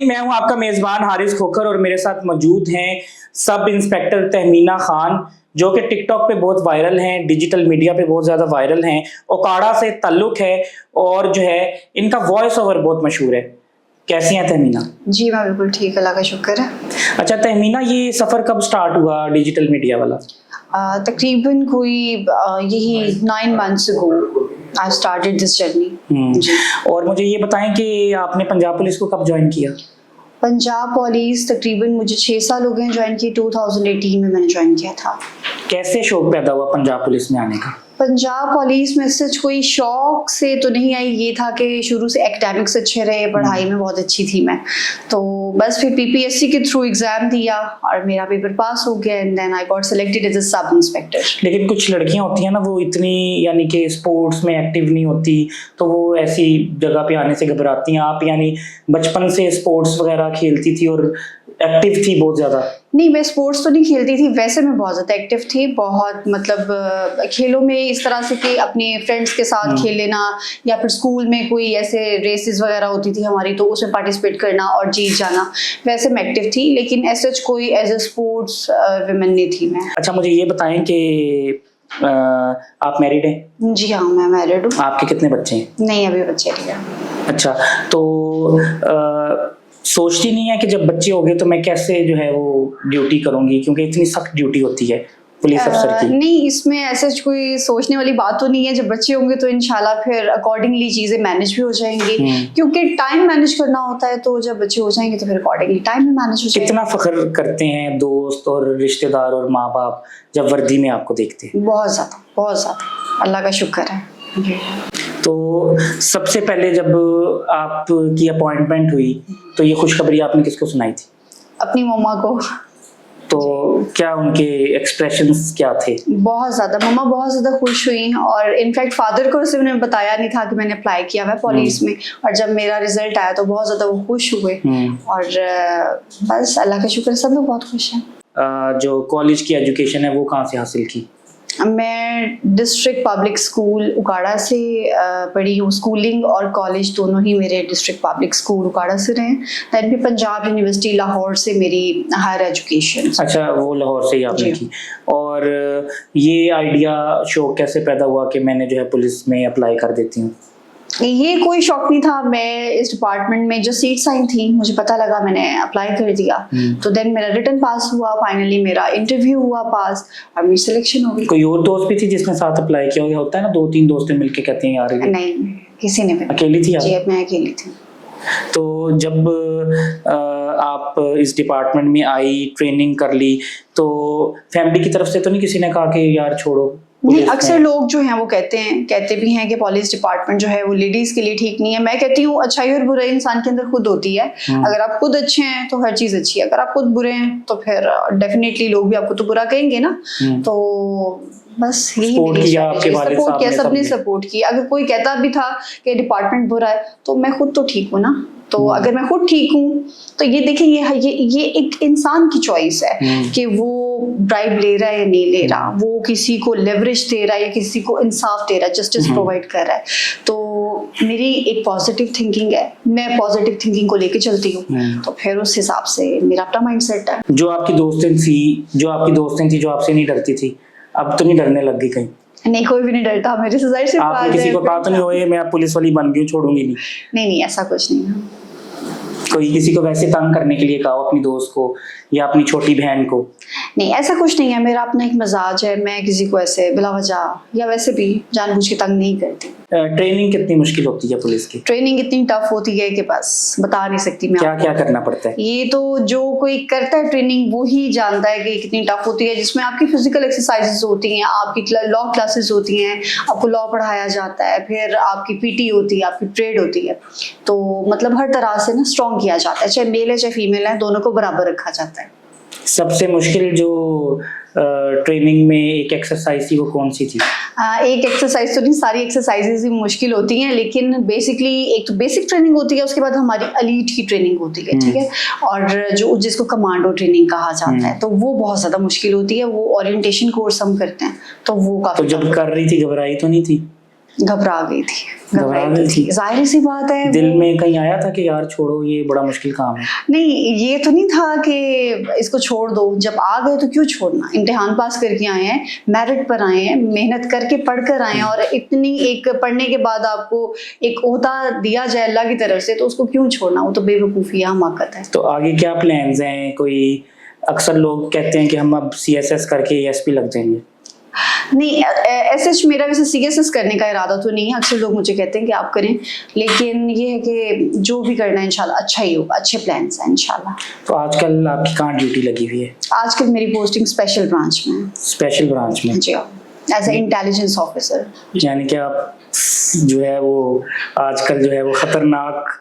मैं हूं आपका मेजबान हारिस खोखर और मेरे साथ मौजूद हैं सब इंस्पेक्टर तहमीना खान, जो कि टिकटॉक पे बहुत वायरल हैं, डिजिटल मीडिया पे बहुत ज़्यादा वायरल हैं। ओकाड़ा से ताल्लुक़ है और जो है इनका वॉइस ओवर बहुत मशहूर है। कैसी हैं तहमीना? जी मैं बिल्कुल ठीक, अल्लाह का शुक्र है। अच्छा तहमीना, ये सफ़र कब स्टार्ट हुआ डिजिटल मीडिया वाला? तकरीबन कोई यही 9 months ago I started this journey। जी। और मुझे ये बताएं कि आपने पंजाब पुलिस को कब ज्वाइन किया? पंजाब पुलिस तकरीबन मुझे 6 साल हो गए ज्वाइन किए। 2018 में मैंने ज्वाइन किया था। कैसे शौक पैदा हुआ पंजाब पुलिस में आने का? पंजाब पुलिस में सच कोई शौक से तो नहीं आई, ये था कि शुरू से एकेडमिक्स अच्छे रहे, पढ़ाई में बहुत अच्छी थी मैं, तो बस फिर पीपीएससी के थ्रू एग्जाम दिया और मेरा पेपर पास हो गया and then I got selected as a sub inspector. लेकिन कुछ लड़कियां होती हैं ना, वो इतनी यानी कि स्पोर्ट्स में एक्टिव नहीं होती, तो वो ऐसी जगह पे आने से घबराती हैं। आप यानी बचपन से स्पोर्ट्स वगैरह खेलती थी और एक्टिव थी बहुत ज़्यादा? नहीं, मैं स्पोर्ट्स तो नहीं खेलती थी, वैसे मैं बहुत ज़्यादा एक्टिव थी। बहुत मतलब खेलों में इस तरह से कि अपने फ्रेंड्स के साथ खेल लेना, या फिर स्कूल में कोई ऐसे रेसेस वगैरह होती थी हमारी, तो उसमें पार्टिसिपेट करना और जीत जाना, वैसे मैं एक्टिव थी। लेकिन ऐसे कोई एज ए स्पोर्ट्स विमेन नहीं थी मैं। अच्छा मुझे ये बताएं कि आप मैरिड हैं? जी हाँ, मैं मैरिड हूँ। आपके कितने बच्चे हैं? नहीं, अभी बच्चे नहीं हैं। अच्छा, तो सोचती नहीं है कि जब बच्चे हो गए तो मैं कैसे जो है वो ड्यूटी करूंगी, क्योंकि इतनी सख्त ड्यूटी होती है पुलिस अफसर की? नहीं, इसमें ऐसे कोई सोचने वाली बात तो नहीं है। जब बच्चे होंगे तो इंशाल्लाह फिर अकॉर्डिंगली चीज़ें मैनेज भी हो जाएंगी, क्योंकि टाइम मैनेज करना होता है। तो जब बच्चे हो जाएंगे तो फिर अकॉर्डिंगली टाइम भी मैनेज हो जाएगा। कितना फख्र करते हैं दोस्त और रिश्तेदार और माँ बाप जब वर्दी में आपको देखते हैं? बहुत ज़्यादा, बहुत ज़्यादा, अल्लाह का शुक्र है। तो सबसे पहले जब आपकी अपॉइंटमेंट हुई तो ये खुशखबरी आपने किसको सुनाई थी? अपनी मम्मा को। तो क्या उनके एक्सप्रेशंस क्या थे? बहुत ज़्यादा, मम्मा बहुत ज़्यादा खुश हुई, और इनफैक्ट फादर को सिर्फ मैंने बताया नहीं था कि मैंने अप्लाई किया हुआ है पुलिस में, और जब मेरा रिजल्ट आया तो बहुत ज़्यादा वो खुश हुए। और बस अल्लाह का शुक्र, सब लोग बहुत खुश हैं। जो कॉलेज की एजुकेशन है वो कहाँ से हासिल की? मैं डिस्ट्रिक्ट पब्लिक स्कूल उकाड़ा से पढ़ी हूँ। स्कूलिंग और कॉलेज दोनों ही मेरे डिस्ट्रिक्ट पब्लिक स्कूल उकाड़ा से रहे। दैन फिर पंजाब यूनिवर्सिटी लाहौर से मेरी हायर एजुकेशन। अच्छा, वो लाहौर से ही आपने की। और ये आइडिया शौक कैसे पैदा हुआ कि मैंने जो है पुलिस में अप्लाई कर देती हूँ? ये कोई शौक नहीं था। मैं इस डिपार्टमेंट में जो सीट्स आई थी, मुझे पता लगा, मैंने अप्लाई कर दिया। तो देन मेरा रिटन पास हुआ, फाइनली मेरा इंटरव्यू हुआ पास, और मेरी सिलेक्शन हो गई। कोई और दोस्त भी थी जिसने साथ अप्लाई किया? होता है ना, 2-3 दोस्त मिलके कहते हैं यार। नहीं, किसी ने भी। अकेली थी आप? जी, मैं अकेली थी। तो जब आप इस डिपार्टमेंट में आई, ट्रेनिंग कर ली, तो फैमिली की तरफ से तो नहीं किसी ने कहा कि यार छोड़ो? नहीं, अक्सर लोग जो हैं वो कहते भी हैं कि पुलिस डिपार्टमेंट जो है वो लेडीज के लिए ठीक नहीं है। मैं कहती हूँ अच्छाई और बुराई इंसान के अंदर खुद होती है। अगर आप खुद अच्छे हैं तो हर चीज अच्छी है, अगर आप खुद बुरे हैं तो फिर डेफिनेटली लोग भी आपको तो बुरा कहेंगे ना। तो बस यही सपोर्ट किया, सबने सपोर्ट किया। अगर कोई कहता भी था कि डिपार्टमेंट बुरा है तो मैं खुद तो ठीक हूँ ना। तो अगर मैं खुद ठीक हूँ तो ये देखिए, ये एक इंसान की चॉइस है कि वो ब्राइब ले रहा है या नहीं ले रहा, वो किसी को लेवरेज दे रहा है या किसी को इंसाफ दे रहा है, जस्टिस प्रोवाइड कर रहा है। तो मेरी एक पॉजिटिव थिंकिंग है, मैं पॉजिटिव थिंकिंग को लेके चलती हूँ, तो फिर उस हिसाब से मेरा अपना माइंडसेट है। जो आपकी दोस्तें थी जो आपसे नहीं डरती थी, अब तो नहीं डरने लग गई कहीं? नहीं, कोई भी नहीं डरता मेरे से। ज़ाहिर सी बात है। किसी को कहा तो नहीं होए मैं पुलिस वाली बन गई, छोड़ूंगी नहीं? नहीं, ऐसा कुछ नहीं है। कोई किसी को वैसे तंग करने के लिए कहा अपनी दोस्त को या अपनी छोटी बहन को? नहीं, ऐसा कुछ नहीं है। मेरा अपना एक मिजाज है, मैं किसी को ऐसे बिला वजह या वैसे भी जानबूझ के तंग नहीं करती। ट्रेनिंग कितनी मुश्किल होती है पुलिस की? ट्रेनिंग इतनी टफ होती है कि बस बता नहीं सकती मैं। क्या करना पड़ता है? ये तो जो कोई करता है ट्रेनिंग वो ही जानता है कि कितनी टफ होती है, जिसमें आपकी फिजिकल एक्सरसाइजेस होती हैं, आपकी लॉ क्लासेस होती हैं, आपको लॉ पढ़ाया जाता है, फिर आपकी पीटी होती है, आपकी ट्रेड होती है। तो मतलब हर तरह से ना स्ट्रॉन्ग किया जाता है, चाहे मेल है चाहे फीमेल है, दोनों को बराबर रखा जाता है। सबसे मुश्किल जो ट्रेनिंग में एक एक्सरसाइज थी वो कौन सी थी? एक एक्सरसाइज तो नहीं, सारी एक्सरसाइजेज ही मुश्किल होती हैं, लेकिन बेसिकली एक तो बेसिक ट्रेनिंग होती है, उसके बाद हमारी एलीट की ट्रेनिंग होती है, ठीक है, और जो जिसको कमांडो ट्रेनिंग कहा जाता है, तो वो बहुत ज़्यादा मुश्किल होती है। वो ओरिएंटेशन कोर्स हम करते हैं, तो वो काफ़ी। तो जब कर रही थी घबराई तो नहीं थी? घबरा गई थी, घबरा गई थी। जाहिर सी बात है। दिल में कहीं आया था कि यार छोड़ो, ये बड़ा मुश्किल काम है? नहीं, ये तो नहीं था कि इसको छोड़ दो, जब आ गए तो क्यों छोड़ना। इम्तिहान पास करके आए हैं, मेरिट पर आए हैं, मेहनत करके पढ़ कर आए हैं, और इतनी एक पढ़ने के बाद आपको एक ओहदा दिया जाए अल्लाह की तरफ से, तो उसको क्यों छोड़ना? वो तो बेवकूफ़ी है, हमाकत है। तो आगे क्या प्लान्स हैं? कोई अक्सर लोग कहते हैं कि हम अब CSS करके ESP लग जाएंगे। नहीं, ऐसे मेरा वैसे CSS करने का इरादा तो नहीं है। अक्सर लोग मुझे कहते हैं कि आप करें, लेकिन ये है कि जो भी करना है इंशाल्लाह अच्छा ही होगा, अच्छे प्लान्स हैं इंशाल्लाह। तो आजकल आपकी कहाँ ड्यूटी लगी हुई है? आजकल मेरी पोस्टिंग स्पेशल ब्रांच में है। स्पेशल ब्रांच में? जी हाँ, एज ए इंटेलिजेंस ऑफिसर। यानी कि आप जो है वो आजकल जो है वो खतरनाक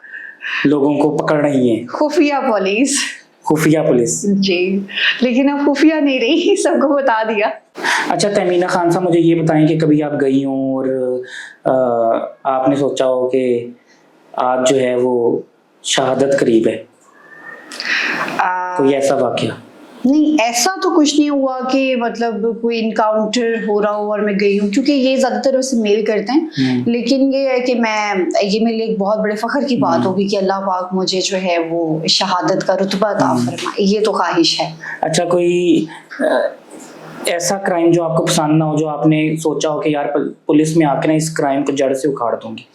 लोगों को पकड़ रही हैं। खुफिया पुलिस। खुफिया पुलिस? जी, लेकिन अब खुफिया नहीं रही, सबको बता दिया। अच्छा तहमीना खान साहब, मुझे ये बताएं कि कभी आप गई हों और आपने सोचा हो कि आज जो है वो शहादत करीब है, कोई ऐसा वाकया? नहीं, ऐसा तो कुछ नहीं हुआ कि मतलब कोई इनकाउंटर हो रहा हो और मैं गई हूँ, क्योंकि ये ज्यादातर वैसे मेल करते हैं। लेकिन ये है कि ये मेरे लिए एक बहुत बड़े फख्र की बात होगी कि अल्लाह पाक मुझे जो है वो शहादत का रुतबा अता फरमाए, ये तो ख्वाहिश है। अच्छा, कोई ऐसा क्राइम जो आपको पसंद ना हो, जो आपने सोचा हो कि यार पुलिस में आके ना इस क्राइम को जड़ से उखाड़ दूंगी?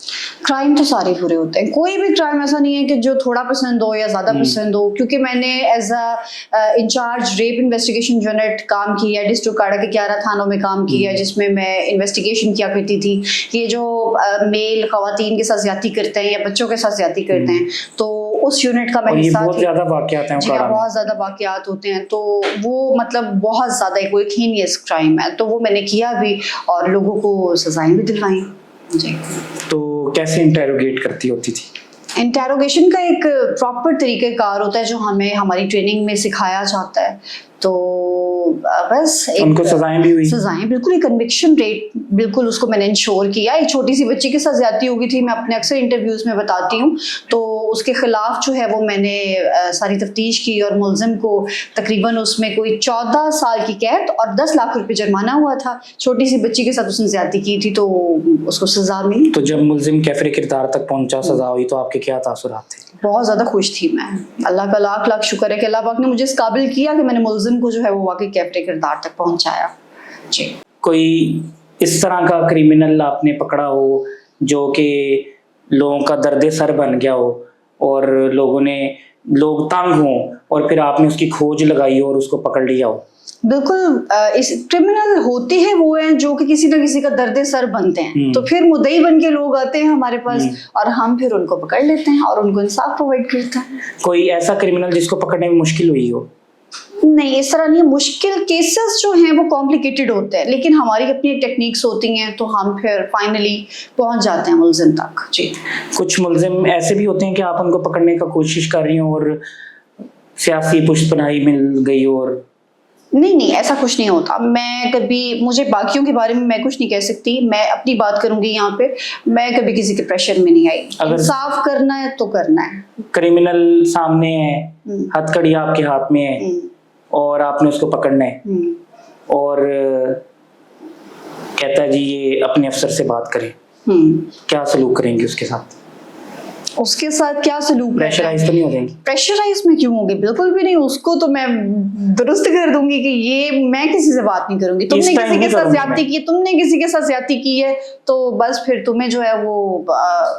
क्राइम तो सारे बुरे होते हैं, कोई भी क्राइम ऐसा नहीं है कि जो थोड़ा पसंद हो या ज़्यादा पसंद हो। क्योंकि मैंने as a incharge rape investigation unit काम किया है, डिस्ट्रिक्ट काड़ा के 11 थानों में काम किया है, जिसमें मैं इन्वेस्टिगेशन किया करती थी कि ये जो मेल खवातीन के साथ ज्यादती करते हैं या बच्चों के साथ ज्यादती करते हैं, तो उस यूनिट का मैं हिस्सा थी। बहुत ज़्यादा वाक़यात हैं, बहुत ज़्यादा वाक़यात होते हैं, तो वो मतलब बहुत ज़्यादा एक हीनियस क्राइम है, तो वो मैंने किया भी और लोगों को सजाएं भी दिलवाई। जी। तो कैसे इंटेरोगेट करती होती थी? इंटेरोगेशन का एक प्रॉपर तरीक़ेकार होता है जो हमें हमारी ट्रेनिंग में सिखाया जाता है। तो बस उनको सजाएं भी हुई? सजाएं बिल्कुल, एक कन्विक्शन रेट बिल्कुल उसको मैंने इंश्योर किया। एक छोटी सी बच्ची के साथ ज्यादती हो गई थी, मैं अपने अक्सर इंटरव्यूज में बताती हूँ, तो उसके खिलाफ जो है वो मैंने सारी तफ्तीश की और मुलजिम को तकरीबन उसमें कोई 14 साल की कैद और 10 लाख रुपए जुर्माना हुआ था। छोटी सी बच्ची के साथ उसने ज्यादती की थी तो उसको सजा मिली। तो जब मुलजिम कैफरे किरदार तक पहुंचा, सजा हुई, तो आपके क्या तासुरात थे? बहुत ज़्यादा खुश थी मैं। अल्लाह का लाख लाख शुक्र है कि अल्लाह पाक ने मुझे इस काबिल किया कि मैंने मुलजिम को जो है वो वाकई कैफरे किरदार तक पहुंचाया। जी। कोई इस तरह का क्रिमिनल आपने पकड़ा हो जो कि लोगों का दर्द सर बन गया हो और लोग तंग हों और फिर आपने उसकी खोज लगाई हो और उसको पकड़ लिया हो? बिल्कुल, इस क्रिमिनल होते हैं वो हैं जो कि किसी ना किसी का दर्द सर बनते हैं, तो फिर मुद्दई बन के लोग आते हैं हमारे पास और हम फिर उनको पकड़ लेते हैं और उनको इंसाफ प्रोवाइड करते हैं। कोई ऐसा क्रिमिनल जिसको पकड़ने में मुश्किल हुई हो? नहीं, इस तरह नहीं। मुश्किल केसेस जो हैं वो कॉम्प्लिकेटेड होते हैं, लेकिन हमारी अपनी टेक्निक्स होती हैं, तो हम फिर फाइनली पहुंच जाते हैं मुलजिम तक। जी। कुछ मुलजिम ऐसे भी होते हैं कि आप उनको पकड़ने का कोशिश कर रही हो और सियासी पुष्टपनाही मिल गई और नहीं, ऐसा कुछ नहीं होता। मैं कभी, मुझे बाकियों के बारे में मैं कुछ नहीं कह सकती, मैं अपनी बात करूंगी यहाँ पे। मैं कभी किसी के प्रेशर में नहीं आई। इंसाफ करना है तो करना है। क्रिमिनल सामने है, हथकड़ी आपके हाथ में है और आपने उसको पकड़ना है और कहता है जी ये अपने अफसर से बात करें, क्या सलूक करेंगे उसके साथ? उसके साथ क्या सलूक? प्रेशराइज तो नहीं हो जाएंगी? प्रेशराइज में क्यों होगी? बिल्कुल भी नहीं। उसको तो मैं दुरुस्त कर दूंगी कि ये मैं किसी से बात नहीं करूंगी। तुमने किसी के साथ ज्यादती की, तुमने किसी के साथ ज्यादती की है तो बस फिर तुम्हें जो है वो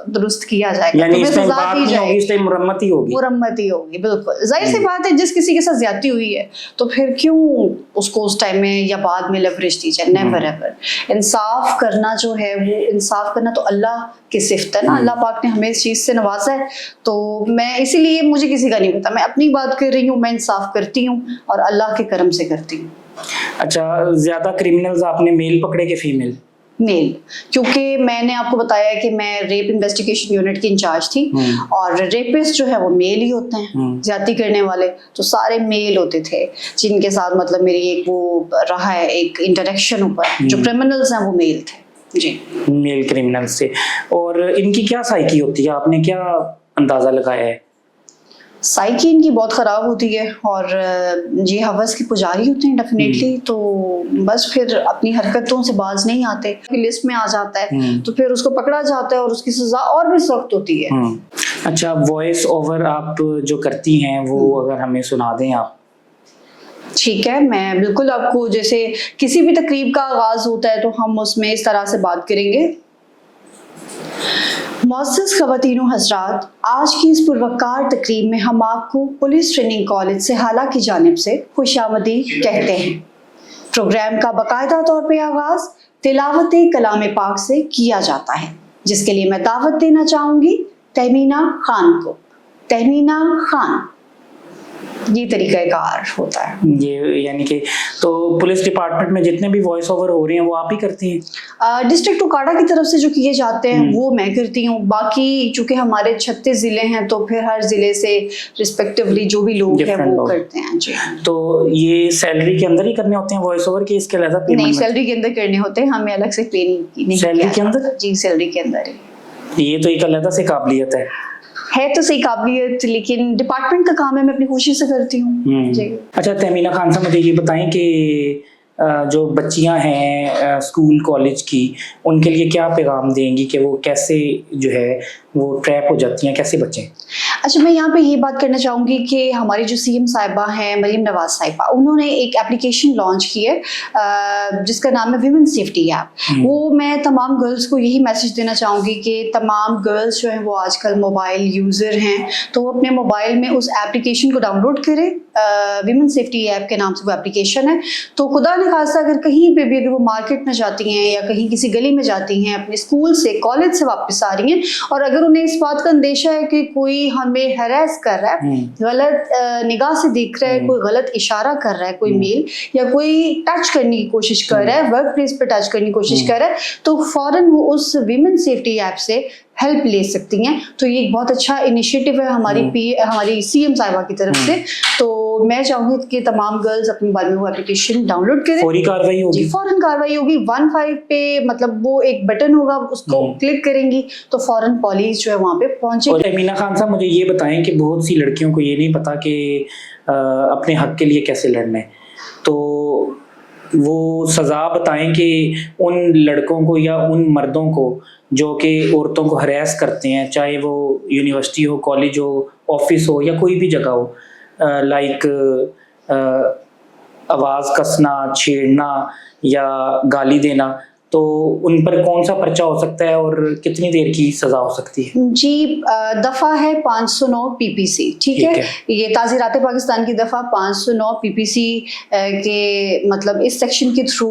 दुरुस्त किया जाएगा, यानी तुम्हें सजा दी जाएगी, इस टाइम मुरम्मत ही होगी। मुरम्मत ही होगी, बिल्कुल जाहिर सी बात है। जिस किसी के साथ ज्यादती हुई है तो फिर क्यों उसको उस टाइम में या बाद में लेवरेज दी जाए? Never ever. इंसाफ करना जो है वो, इंसाफ करना तो अल्लाह की सिफ्त है ना, अल्लाह पाक ने हमें इस चीज से नवाजा है, तो मैं इसीलिए मुझे किसी का नहीं पता, मैं अपनी बात कर रही हूँ, मैं इंसाफ करती हूँ और अल्लाह के करम से करती हूँ। अच्छा, ज्यादा क्रिमिनल्स आपने मेल पकड़े के फीमेल? मेल, क्योंकि मैंने आपको बताया कि मैं रेप इन्वेस्टिगेशन यूनिट की इंचार्ज थी और रेपिस्ट जो है वो मेल ही होते हैं, ज्यादती करने वाले तो सारे मेल होते थे जिनके साथ मतलब मेरी एक वो रहा है एक इंटरेक्शन ऊपर। जो क्रिमिनल्स हैं वो मेल थे। जी, मेल क्रिमिनल से। और इनकी क्या साइकी होती है, आपने क्या अंदाजा लगाया है? साइकी इनकी बहुत ख़राब होती है और ये हवस के पुजारी होते हैं डेफिनेटली, तो बस फिर अपनी हरकतों से बाज नहीं आते, लिस्ट में आ जाता है तो फिर उसको पकड़ा जाता है और उसकी सज़ा और भी सख्त होती है। अच्छा, वॉइस ओवर आप जो करती हैं वो अगर हमें सुना दें आप। ठीक है, मैं बिल्कुल आपको, जैसे किसी भी तकरीब का आगाज़ होता है तो हम उसमें इस तरह से बात करेंगे। मुअज़्ज़ज़ ख़वातीनो हज़रात, आज की इस पुरवकार तकरीब में हम आपको पुलिस ट्रेनिंग कॉलेज से हाला की जानिब से खुशामदीद कहते हैं। प्रोग्राम का बाकायदा तौर पे आगाज़ तिलावत कलाम पाक से किया जाता है, जिसके लिए मैं दावत देना चाहूँगी तहमीना खान को। तहमीना खान, ये तरीक़ाकार होता है ये, यानी कि तो पुलिस डिपार्टमेंट में जितने भी वॉइस ओवर हो रहे हैं वो आप ही करती हैं? डिस्ट्रिक्ट उकाड़ा की तरफ से जो किए जाते हैं वो मैं करती हूँ। बाकी चूंकि हमारे 36 ज़िले हैं तो फिर हर ज़िले से रिस्पेक्टिवली जो भी लोग हैं वो करते हैं। जी, तो ये सैलरी के अंदर ही करने होते हैं वॉइस ओवर के, इसके अलग पेमेंट? नहीं, सैलरी के अंदर करने होते हैं, हमें अलग से पे नहीं। सैलरी के अंदर? जी, सैलरी के अंदर ही। ये तो एक अलग से काबिलियत है तो सही काबिलियत, लेकिन डिपार्टमेंट का काम है, मैं अपनी कोशिश से करती हूँ। अच्छा तहमीना खान साहब, मुझे ये बताएं कि जो बच्चियां हैं स्कूल कॉलेज की, उनके लिए क्या पैगाम देंगी कि वो कैसे जो है वो ट्रैप हो जाती हैं, कैसे बचें? अच्छा, मैं यहाँ पे ये बात करना चाहूँगी कि हमारी जो सीएम साहिबा हैं मरीम नवाज साहिबा, उन्होंने एक एप्लीकेशन लॉन्च की है जिसका नाम है विमेन सेफ्टी ऐप। वो मैं तमाम गर्ल्स को यही मैसेज देना चाहूँगी कि तमाम गर्ल्स जो हैं वो आजकल मोबाइल यूज़र हैं, तो वो अपने मोबाइल में उस एप्लीकेशन को डाउनलोड करें। विमेन सेफ्टी ऐप के नाम से वो एप्लीकेशन है। तो खुदा न खास्ता अगर कहीं पे भी, अगर वो मार्केट में जाती हैं या कहीं किसी गली में जाती हैं, अपने स्कूल से कॉलेज से वापस आ रही हैं, और अगर उन्हें इस बात का अंदेशा है कि कोई हमें हैरेस कर रहा है, गलत निगाह से देख रहा है, कोई गलत इशारा कर रहा है, कोई मेल, या कोई टच करने की कोशिश कर रहा है, वर्क प्लेस पे टच करने की कोशिश कर रहा है, तो फौरन वो उस विमेन सेफ्टी ऐप से हेल्प ले सकती हैं। तो ये एक बहुत अच्छा इनिशिएटिव है हमारी सीएम साहिबा की तरफ से। तो मैं चाहूँगी कि तमाम गर्ल्स अपने मोबाइल में वो एप्लीकेशन डाउनलोड करें। फौरी कार्रवाई होगी? फौरन कार्रवाई होगी। 15 पे मतलब वो एक बटन होगा, उसको क्लिक करेंगी तो फौरन पुलिस जो है वहाँ पे पहुंचेगी। और तहमीना खान साहब, मुझे ये बताएं कि बहुत सी लड़कियों को ये नहीं पता कि अपने हक के लिए कैसे लड़ना है, तो वो सज़ा बताएं कि उन लड़कों को या उन मर्दों को जो कि औरतों को हरास करते हैं, चाहे वो यूनिवर्सिटी हो, कॉलेज हो, ऑफिस हो या कोई भी जगह हो, लाइक आवाज़ कसना, छेड़ना या गाली देना, तो उन पर कौन सा पर्चा हो सकता है और कितनी देर की सज़ा हो सकती है? जी, दफ़ा है 509 पीपीसी, ठीक है? ये ताज़ीरात पाकिस्तान की दफ़ा 509 पीपीसी के मतलब इस सेक्शन के थ्रू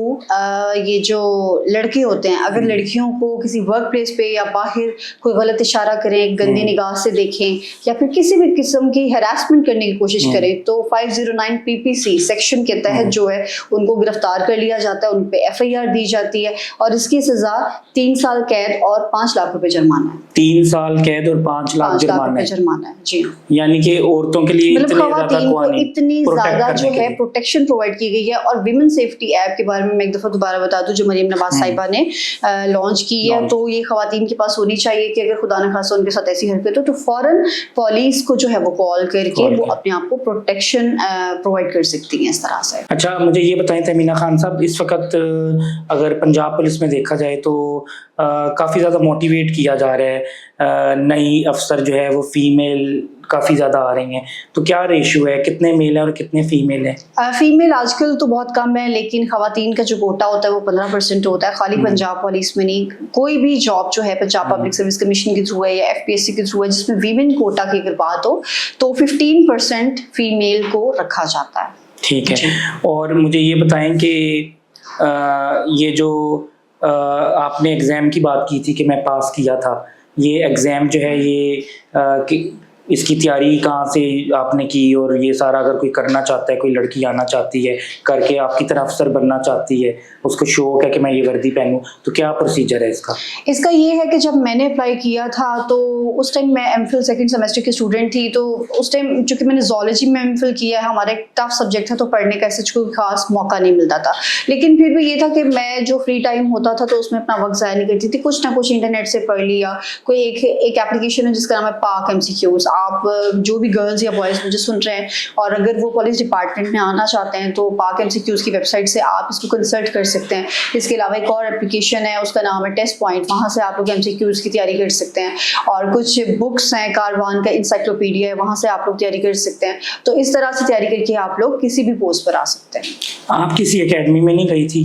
ये जो लड़के होते हैं, अगर लड़कियों को किसी वर्क प्लेस पे या बाहर कोई गलत इशारा करें, गंदी निगाह से देखें या फिर किसी भी किस्म की हरासमेंट करने की कोशिश करें, तो 509 पीपीसी सेक्शन के तहत जो है उनको गिरफ्तार कर लिया जाता है, उन पर FIR दी जाती है और इसकी सजा 3 साल कैद और 5 लाख रुपए जुर्माना है। 3 साल कैद और 5 लाख जुर्माना है। जी, यानी कि औरतों के लिए मतलब खवातीन को इतनी ज्यादा जो है प्रोटेक्शन प्रोवाइड की गई है। और विमेन सेफ्टी ऐप के बारे में मैं एक दफा दोबारा बता दूं, जो मरीम नवाज साहिबा ने लॉन्च की है, तो ये खवातीन के पास होनी चाहिए कि अगर खुदा न खास्ता उनके साथ ऐसी हरकत हो तो फौरन पुलिस को जो है वो कॉल करके वो अपने आप को प्रोटेक्शन प्रोवाइड कर सकती है इस तरह से। अच्छा, मुझे ये बताएं तहमीना खान साहब, इस वक्त अगर पंजाब पुलिस में देखा जाए तो काफ़ी ज़्यादा मोटिवेट किया जा रहा है, नई अफसर जो है वो फीमेल काफ़ी ज़्यादा आ रही हैं, तो क्या रेशियो है, कितने मेल हैं और कितने फीमेल हैं? फीमेल आजकल तो बहुत कम है, लेकिन खवातीन का जो कोटा होता है वो 15% होता है। खाली पंजाब पुलिस में नहीं, कोई भी जॉब जो है पंजाब पब्लिक सर्विस कमीशन के थ्रू है या FPSC के थ्रू है जिसमें वीमेन कोटा की अगर बात हो तो 15% फीमेल को रखा जाता है। ठीक है। और मुझे ये बताएं कि ये जो आपने एग्ज़ाम की बात की थी कि मैं पास किया था, ये एग्ज़ाम जो है ये इसकी तैयारी कहाँ से आपने की, और ये सारा अगर कोई करना चाहता है, कोई लड़की आना चाहती है करके आपकी तरह अफसर बनना चाहती है, उसको शौक है कि मैं ये वर्दी पहनूं, तो क्या प्रोसीजर है इसका? इसका ये है कि जब मैंने अप्लाई किया था तो उस टाइम मैं MPhil 2nd सेमेस्टर की स्टूडेंट थी, तो उस टाइम चूँकि मैंने ज़ूलॉजी में MPhil किया है, हमारा एक टफ सब्जेक्ट था तो पढ़ने का ऐसे कोई खास मौका नहीं मिलता था, लेकिन फिर भी ये था कि मैं जो फ्री टाइम होता था तो उसमें अपना वक्त ज़ाया नहीं करती थी, कुछ ना कुछ इंटरनेट से पढ़ लिया। कोई एक एप्लीकेशन है जिसका नाम है पाक MCQs, आप जो भी गर्ल्स या बॉयज़ मुझे सुन रहे हैं और अगर वो पुलिस डिपार्टमेंट में आना चाहते हैं तो पाक MCQs की वेबसाइट से आप इसको कंसल्ट कर सकते हैं। इसके अलावा एक और एप्लीकेशन है, उसका नाम है टेस्ट पॉइंट, वहाँ से आप लोग MCQs की तैयारी कर सकते हैं। और कुछ बुक्स हैं, कारवान का इंसाइक्लोपीडिया है, वहाँ से आप लोग तैयारी कर सकते हैं। तो इस तरह से तैयारी करके आप लोग किसी भी पोस्ट पर आ सकते हैं। आप किसी एकेडमी में नहीं गई थी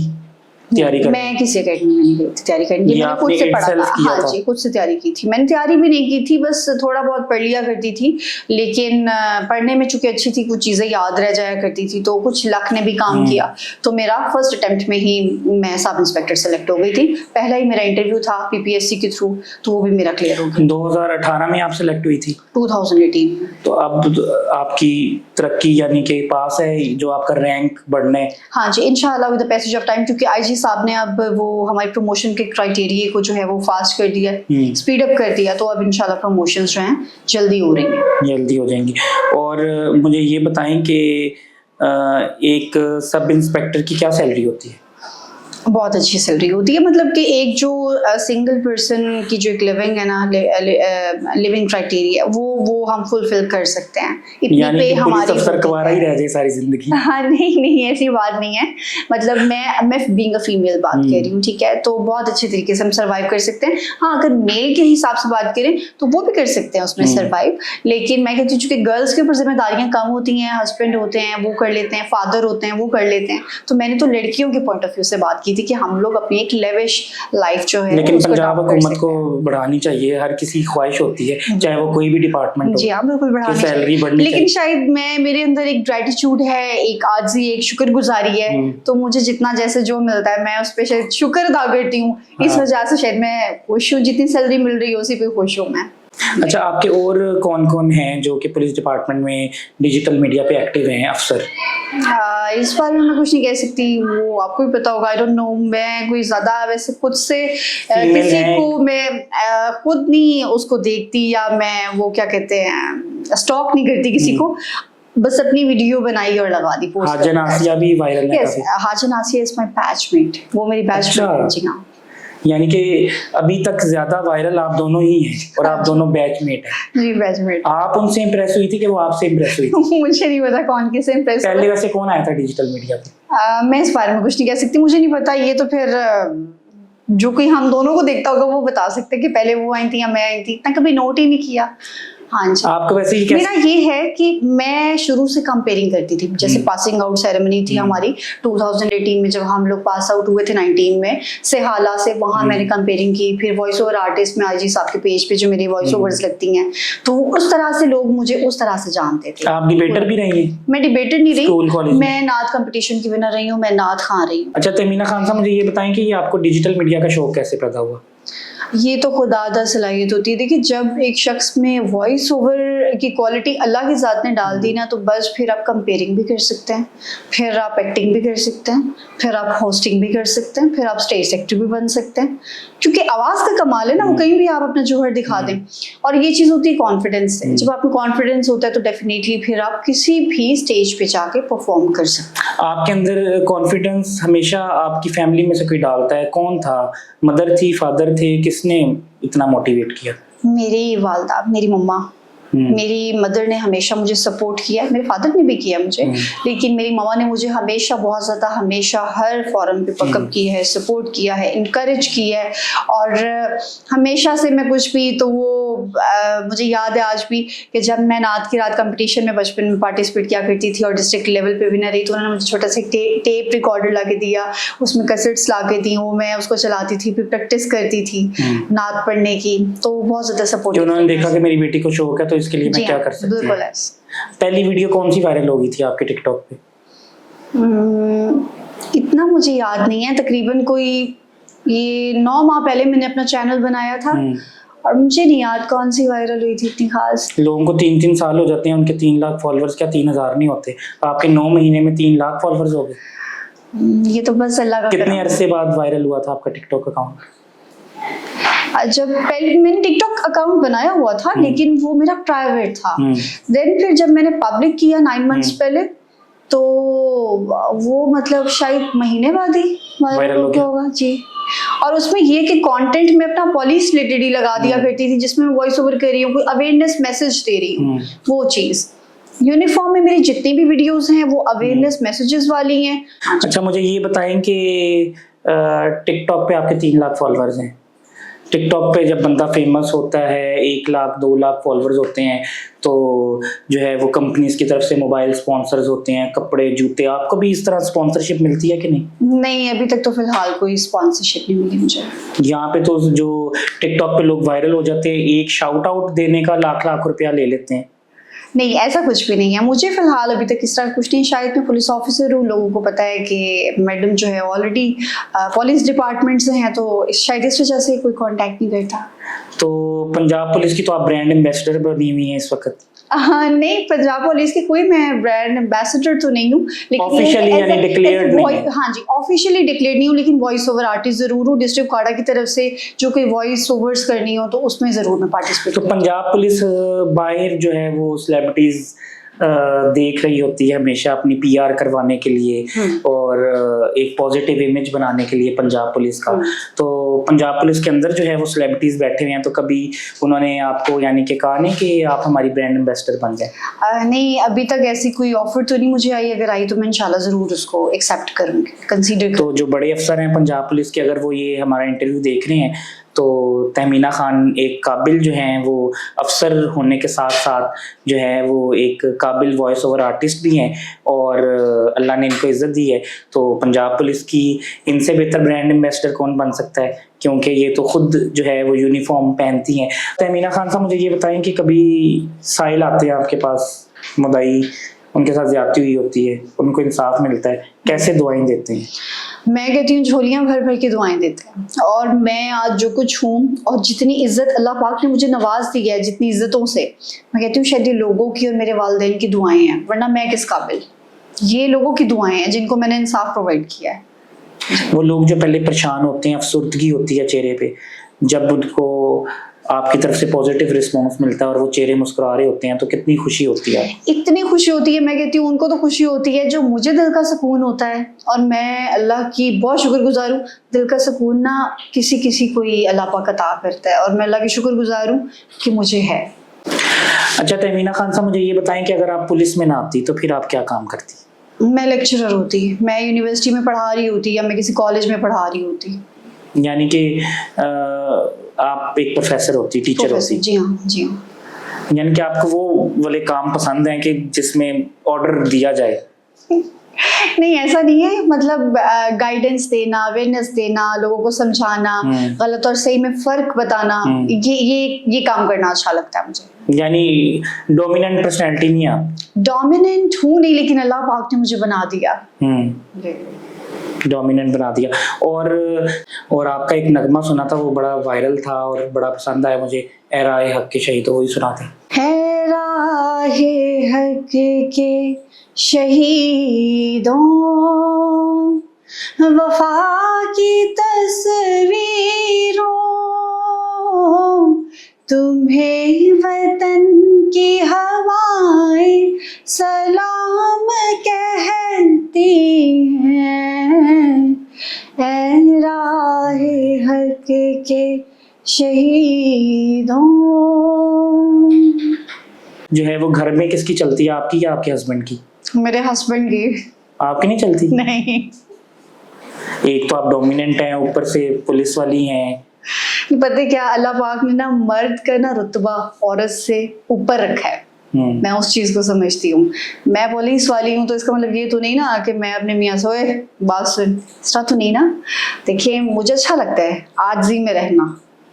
तैयारी करने? मैं किसी एकेडमी में नहीं गई थी तैयारी करने, मैंने खुद से पढ़ा था। हाँ जी, खुद से तैयारी की थी। मैंने तैयारी भी नहीं की थी, बस थोड़ा बहुत पढ़ लिया करती थी, लेकिन पढ़ने में चूंकि अच्छी थी, कुछ चीज़ें याद रह जाया करती थी, तो कुछ लक ने भी काम किया। तो मेरा फर्स्ट अटेम्प्ट में ही मैं सब इंस्पेक्टर सेलेक्ट हो गई थी। पहला ही मेरा इंटरव्यू था PPSC के थ्रू, तो वो भी मेरा क्लियर हो गया। 2018 में आप सेलेक्ट हुई थी? 2018 में। तो अब आपकी तरक्की यानी कि पास है जो आपका रैंक बढ़ने? हाँ जी, इंशाल्लाह with the passage of time, क्योंकि IG साहब ने अब वो हमारी प्रमोशन के क्राइटेरिया को जो है वो फास्ट कर दिया, स्पीड अप कर दिया, तो अब इंशाल्लाह प्रमोशंस जो हैं जल्दी हो रही हैं, जल्दी हो जाएंगी। और मुझे ये बताएं कि एक सब इंस्पेक्टर की क्या सैलरी होती है? बहुत अच्छी सैलरी होती है। मतलब कि एक जो सिंगल पर्सन की जो एक लिविंग है ना, लिविंग क्राइटेरिया, वो हम फुलफिल कर सकते हैं। इतनी पे हमारी सरकवारा ही रह जाए सारी जिंदगी। हाँ, नहीं ऐसी बात नहीं है। मतलब मैं बीइंग अ फीमेल बात कर रही हूँ, ठीक है, तो बहुत अच्छे तरीके से हम सर्वाइव कर सकते हैं। हाँ, अगर मेल के हिसाब से बात करें तो वो भी कर सकते हैं उसमें सर्वाइव, लेकिन मैं कहती हूँ चूंकि गर्ल्स के ऊपर जिम्मेदारियां कम होती हैं, हस्बैंड होते हैं वो कर लेते हैं, फादर होते हैं वो कर लेते हैं, तो मैंने तो लड़कियों के पॉइंट ऑफ व्यू से बात की थी कि हम लोग अपनी एक लेविश लाइफ जो है, लेकिन पंजाब हुकूमत को बढ़ानी चाहिए। हर किसी की ख्वाहिश होती है, चाहे वो कोई भी डिपार्टमेंट हो। जी हाँ, बिल्कुल बढ़ानी सैलरी चाहिए, बढ़नी लेकिन शायद मेरे अंदर एक ग्रेटिट्यूड है, एक आजी, एक शुक्रगुजारी है, तो मुझे जितना जैसे जो मिलता है मैं उस पर शायद शुक्र अदा करती हूँ। इस वजह से शायद मैं खुश हूँ, जितनी सैलरी मिल रही है उसी पे खुश हूँ मैं। अच्छा, आपके और कौन कौन हैं जो कि पुलिस डिपार्टमेंट में डिजिटल मीडिया पे एक्टिव हैं अफसर? इस बारे में मैं कुछ नहीं कह सकती, वो आपको भी पता होगा। आई डोंट नो, मैं कोई ज्यादा वैसे खुद से किसी को मैं खुद नहीं उसको देखती, या मैं वो क्या कहते हैं स्टॉक नहीं करती किसी को, बस अपनी वीडियो बनाई और लगा दी पोस्ट। हाजन आसिया भी वायरल है काफी। हाजन आसिया इज माय बैचमेट, वो मेरी बैचमेट है जी। हाँ, यानी कि अभी तक ज्यादा वायरल आप दोनों ही हैं और आप दोनों बैचमेट हैं। जी, बैचमेट। आप उनसे इंप्रेस हुई थी कि वो आपसे इंप्रेस हुई थी? मुझे नहीं पता कौन किससे इंप्रेस। पहले वैसे कौन आया था डिजिटल मीडिया पे? मैं इस बारे में कुछ नहीं कह सकती, मुझे नहीं पता। ये तो फिर जो कोई हम दोनों को देखता होगा वो बता सकते कि पहले वो आई थी या मैं आई थी, इतना कभी नोट ही नहीं किया। हाँ जी, आपको वैसे ही मेरा ये है कि मैं शुरू से कंपेयरिंग करती थी। जैसे पासिंग आउट सेरेमनी थी हमारी 2018 में, जब हम लोग पास आउट हुए थे 19 में सेहाला से, वहाँ मैंने कंपेयरिंग की। फिर वॉइस ओवर आर्टिस्ट में IG साहब के पेज पे जो मेरी वॉइस ओवर्स लगती हैं, तो उस तरह से लोग मुझे उस तरह से जानते थे। आप डिबेटर भी रही हैं? मैं डिबेटर नहीं रही, मैं नात कंपटीशन की विनर रही हूँ, मैं नात खां रही हूँ। अच्छा, तमीना खान साहब मुझे ये बताएं कि ये आपको डिजिटल मीडिया का शौक कैसे पैदा हुआ? ये तो खुदादा सलाहियत होती है। देखिए, जब एक शख्स में वॉइस ओवर की क्वालिटी अल्लाह की ज़ात ने डाल दी ना, तो बस फिर आप कंपेयरिंग भी कर सकते हैं, फिर आप एक्टिंग भी कर सकते हैं, फिर आप होस्टिंग भी कर सकते हैं, फिर आप स्टेज एक्टर भी बन सकते हैं। क्योंकि आवाज़ का कमाल है ना, वो कहीं भी आप अपना जोहर दिखा दें। और ये चीज़ होती है कॉन्फिडेंस से। जब आप में कॉन्फिडेंस होता है तो डेफिनेटली फिर आप किसी भी स्टेज पे जाके परफॉर्म कर सकते हैं। आपके अंदर कॉन्फिडेंस हमेशा आपकी फैमिली में से कोई डालता है? कौन था? मदर थी, फादर थे? किसने इतना मोटिवेट किया? मेरी वालदा, मेरी मम्मा। मेरी मदर ने हमेशा मुझे सपोर्ट किया, मेरे फादर ने भी किया मुझे, लेकिन मेरी मम्मा ने मुझे हमेशा बहुत ज़्यादा, हमेशा हर फॉरम पे पकअप की है, सपोर्ट किया है, इनकरेज किया है। और हमेशा से मैं कुछ भी तो वो मुझे याद है आज भी कि जब मैं नात की रात कंपटीशन में बचपन में पार्टिसिपेट किया करती थी और डिस्ट्रिक्ट लेवल पे विनर रही, तो उन्होंने मुझे छोटा सा टेप रिकॉर्डर ला के दिया, उसमें कैसेट्स ला के दी, वो मैं उसको चलाती थी, फिर प्रैक्टिस करती थी नात पढ़ने की। तो बहुत ज़्यादा सपोर्ट। उन्होंने देखा कि मेरी बेटी को शौक है तो इसके लिए मैं क्या कर सकती हूँ। पहली वीडियो कौन सी वायरल हो गई थी आपके टिकटॉक पे? इतना मुझे याद नहीं है, तकरीबन कोई ये 9 माह पहले मैंने अपना चैनल बनाया था, और मुझे नहीं याद कौन सी वायरल हुई थी इतनी खास। लोगों को 3-3 साल हो जाते हैं, उनके 3 लाख फॉलोअर्स, क्या 3000 नहीं होते? आपके 9 महीने में 3 लाख फॉलोअर्स हो गए। ये तो बस अल्लाह का। कितने अरसे बाद वायरल हुआ था आपका टिकटॉक अकाउंट? जब पहले मैंने टिकटॉक अकाउंट बनाया हुआ था, लेकिन वो मेरा प्राइवेट था। देन फिर जब मैंने पब्लिक किया 9 मंथ्स पहले, तो वो मतलब शायद महीने बाद ही वायरल हो गया होगा जी। और उसमें ये कि कंटेंट में अपना पुलिस रिलेटेड ही लगा दिया करती थी, जिसमें मैं वॉइस ओवर कर रही हूँ, कोई अवेयरनेस मैसेज दे रही हूँ, वो चीज़। यूनिफॉर्म में मेरी जितनी भी वीडियोस हैं वो अवेयरनेस मैसेजेस वाली हैं। अच्छा, मुझे ये बताएं कि टिकटॉक पे आपके 3 लाख फॉलोअर्स हैं। टिकटॉक पे जब बंदा फेमस होता है, 1 लाख 2 लाख फॉलोअर्स होते हैं, तो जो है वो कंपनीज की तरफ से मोबाइल स्पॉन्सर्स होते हैं, कपड़े जूते। आपको भी इस तरह स्पॉन्सरशिप मिलती है कि नहीं? नहीं, अभी तक तो फिलहाल कोई स्पॉन्सरशिप नहीं मिली मुझे। यहाँ पे तो जो टिकटॉक पे लोग वायरल हो जाते हैं, एक शाउट आउट देने का लाख लाख रुपया ले लेते हैं। नहीं, ऐसा कुछ भी नहीं है मुझे फिलहाल अभी तक इस तरह कुछ नहीं। शायद मैं पुलिस ऑफिसर हूँ, लोगों को पता है कि मैडम जो है ऑलरेडी पुलिस डिपार्टमेंट से हैं, तो शायद इस वजह से कोई कांटेक्ट नहीं करता। तो पंजाब पुलिस की तो आप ब्रांड एम्बेसडर बनी हुई हैं इस वक्त। नहीं, पंजाब पुलिस की कोई मैं ब्रांड एम्बेसडर तो नहीं हूँ, लेकिन ऑफिशियली यानी डिक्लेयर्ड नहीं है। हाँ जी, ऑफिशियली डिक्लेयर्ड नहीं हूँ, लेकिन वॉइस ओवर आर्टिस्ट जरूर हूँ। डिस्ट्रिक्ट काड़ा की तरफ से जो कोई वॉइस ओवर्स करनी हो तो उसमें जरूर मैं पार्टिसिपेट। तो पंजाब पुलिस बाहर जो है वो सेलिब्रिटीज देख रही होती है हमेशा अपनी पीआर करवाने के लिए और एक पॉजिटिव इमेज बनाने के लिए पंजाब पुलिस का। तो पंजाब पुलिस के अंदर जो है वो सेलिब्रिटीज बैठे हुए हैं, तो कभी उन्होंने आपको यानी कि कहा नहीं कि आप हमारी ब्रांड एम्बेसडर बन जाए? नहीं, अभी तक ऐसी कोई ऑफर तो नहीं मुझे आई। अगर आई तो मैं इंशाल्लाह जरूर उसको एक्सेप्ट करूंगी, कंसीडर। तो जो बड़े अफसर हैं पंजाब पुलिस के, अगर वो ये हमारा इंटरव्यू देख रहे हैं, तो तहमीना खान एक काबिल जो हैं वो अफसर होने के साथ साथ जो है वो एक काबिल वॉइस ओवर आर्टिस्ट भी हैं, और अल्लाह ने इनको इज़्ज़त दी है। तो पंजाब पुलिस की इनसे बेहतर ब्रांड एम्बेसडर कौन बन सकता है, क्योंकि ये तो खुद जो है वो यूनिफॉर्म पहनती हैं। तहमीना खान साहब, मुझे ये बताएं कि कभी साहिल आते हैं आपके पास, मुद्दाई, उनके साथ ज्यादती हुई होती है, उनको इंसाफ मिलता है, कैसे दुआएं देते हैं? मैं कहती हूँ झोलियां भर भर के दुआएं देते हैं। और मैं आज जो कुछ हूँ और जितनी इज्जत अल्लाह पाक ने मुझे नवाज दी है, जितनी इज्जतों से, मैं कहती हूँ शायद ये लोगों की और मेरे वालिदैन की दुआएं हैं, वरना मैं किस काबिल। ये लोगों की दुआएं हैं जिनको मैंने इंसाफ प्रोवाइड किया है। वो लोग जो पहले परेशान होते हैं, अफसुर्दगी होती है चेहरे पे, जब उनको आपकी तरफ से पॉजिटिव रिस्पॉन्स मिलता है और वो चेहरे मुस्कुरा रहे होते हैं, तो कितनी खुशी होती है? इतनी खुशी होती है। मैं कहती हूँ उनको तो खुशी होती है, जो मुझे दिल का सुकून होता है। और मैं अल्लाह की बहुत शुक्रगुजार हूँ। दिल का सुकून ना किसी को ही अल्लाह पाक अता करता है, और मैं अल्लाह की शुक्रगुजार हूँ कि मुझे है। अच्छा तहमीना खान साहब, मुझे ये बताएं कि अगर आप पुलिस में ना आती तो फिर आप क्या काम करती? मैं लेक्चरर होती, मैं यूनिवर्सिटी में पढ़ा रही होती, या मैं किसी कॉलेज में पढ़ा रही होती। यानी कि आप एक प्रोफेसर होती, टीचर होती? जी हाँ, जी हाँ। यानी कि आपको वो वाले काम पसंद हैं कि जिसमें ऑर्डर दिया जाए? नहीं, ऐसा नहीं है। मतलब गाइडेंस देना, अवेयरनेस देना, लोगों को समझाना, गलत और सही में फर्क बताना, ये काम करना अच्छा लगता है मुझे। यानी डोमिनेंट पर्सनैलिटी नहीं आप? डोमिनेंट हूँ नहीं, लेकिन अल्लाह पाक ने मुझे बना दिया। डोमिनेंट बना दिया। और आपका एक नगमा सुना था, वो बड़ा वायरल था और बड़ा पसंद आया मुझे, ए राहे हक के शहीद, वही सुना थे। है राहे हक के शहीदों, वफा की तस्वीरों, तुम्हें वतन की हवाएं सलाम कहती हैं, ऐ राहे हक के शहीदों। जो है वो घर में किसकी चलती है, आपकी या आपके हस्बैंड की? मेरे हस्बैंड की। आपकी नहीं चलती? नहीं। एक तो आप डोमिनेंट हैं, ऊपर से पुलिस वाली हैं। पता है क्या, अल्लाह पाक ने ना मर्द का ना रुतबा औरत से ऊपर रखा है। मैं उस चीज को समझती हूँ। मैं पुलिस वाली हूँ तो इसका मतलब ये तो नहीं ना कि मैं अपने मियाँ से ओए बात सुन, इस तरह तो नहीं ना। देखिए, मुझे अच्छा लगता है आजिज़ी में रहना,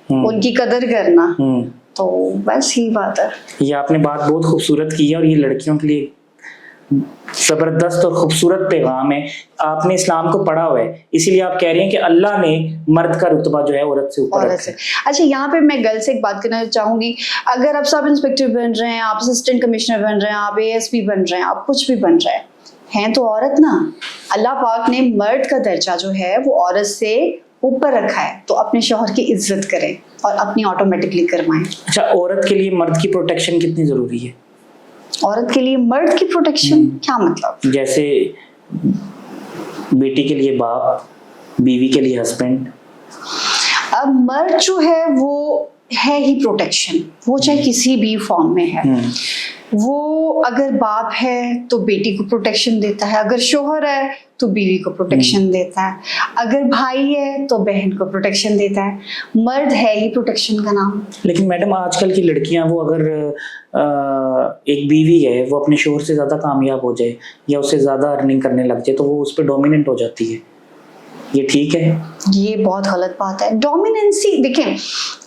उनकी कदर करना, तो बस यही बात है। ये आपने बात बहुत खूबसूरत की है और ये लड़कियों के लिए जबरदस्त और खूबसूरत पैगाम है। आपने इस्लाम को पढ़ा हुआ है, इसीलिए आप कह रही हैं कि अल्लाह ने मर्द का रुतबा जो है औरत से ऊपर रखा है। अच्छा, यहाँ पे मैं गर्ल से एक बात करना चाहूंगी। अगर आप सब इंस्पेक्टर बन रहे हैं, आप असिस्टेंट कमिश्नर बन रहे हैं, आप ASP बन रहे हैं, आप कुछ भी बन रहे हैं तो औरत ना, अल्लाह पाक ने मर्द का दर्जा जो है वो औरत से ऊपर रखा है, तो अपने शौहर की इज्जत करें और अपनी ऑटोमेटिकली करवाएं। अच्छा, औरत के लिए मर्द की प्रोटेक्शन कितनी जरूरी है? औरत के लिए मर्द की प्रोटेक्शन क्या मतलब? जैसे बेटी के लिए बाप, बीवी के लिए हस्बैंड, अब मर्द जो है वो है ही प्रोटेक्शन, वो चाहे किसी भी फॉर्म में है। वो अगर बाप है तो बेटी को प्रोटेक्शन देता है, अगर शोहर है तो बीवी को प्रोटेक्शन देता है, अगर भाई है तो बहन को प्रोटेक्शन देता है। मर्द है ही प्रोटेक्शन का नाम। लेकिन मैडम आजकल की लड़कियां वो अगर एक बीवी है, वो अपने शोहर से ज़्यादा कामयाब हो जाए या उससे ज़्यादा अर्निंग करने लग जाए तो वो उस पर डोमिनेंट हो जाती है, ये ठीक है? ये बहुत गलत बात है। डोमिनेंसी देखें,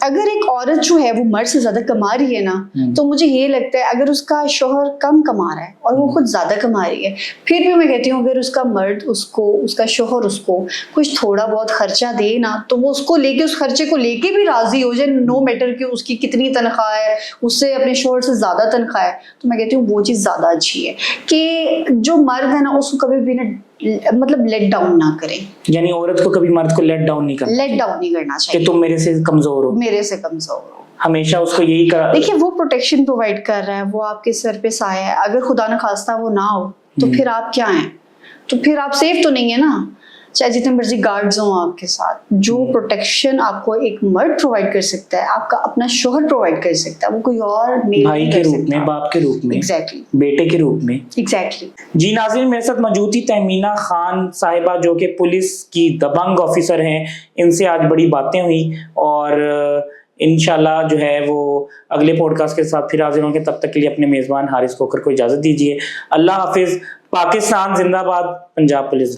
अगर एक औरत जो है वो मर्द से ज्यादा कमा रही है ना, तो मुझे ये लगता है अगर उसका शोहर कम कमा रहा है और वो खुद ज्यादा कमा रही है, फिर भी मैं कहती हूँ अगर उसका मर्द उसको, उसका शोहर उसको कुछ थोड़ा बहुत खर्चा दे ना, तो वो उसको लेके, उस खर्चे को लेके भी राजी हो जाए, नो मैटर कि उसकी कितनी तनख्वाह है, उससे अपने शोहर से ज्यादा तनख्वाह है, तो मैं कहती हूँ वो चीज ज्यादा अच्छी है कि जो मर्द है ना उसको कभी भी ना मतलब लेट डाउन ना करें। यानी औरत को कभी मर्द को लेट डाउन नहीं करना, लेट डाउन नहीं करना चाहिए कि तुम मेरे से कमजोर हो, मेरे से कमजोर हो। हमेशा उसको यही करा। देखिए वो प्रोटेक्शन प्रोवाइड कर रहा है, वो आपके सर पे साया है। अगर खुदा न खास्ता वो ना हो तो फिर आप क्या हैं? तो फिर आप सेफ तो नहीं है ना, चाहे जितने मर्जी गार्ड्स हों आपके साथ। जो प्रोटेक्शन आपको एक मर्द प्रोवाइड कर सकता है, आपका अपना शोहर प्रोवाइड कर सकता है, वो कोई और मेल भाई नहीं के कर रूप सकता। में, बाप के रूप में, एग्जैक्टली बेटे के रूप में। एग्जैक्टली। जी नाज़रीन, मेरे साथ मौजूद थी तहमीना खान साहिबा जो कि पुलिस की दबंग ऑफिसर हैं। इनसे आज बड़ी बातें हुई और इंशाल्लाह जो है वो अगले पॉडकास्ट के साथ फिर हाजिर होंगे। तब तक के लिए अपने मेज़बान हारिस खोखर को इजाज़त दीजिए। अल्लाह हाफिज़। पाकिस्तान जिंदाबाद, पंजाब पुलिस जिंदाबाद।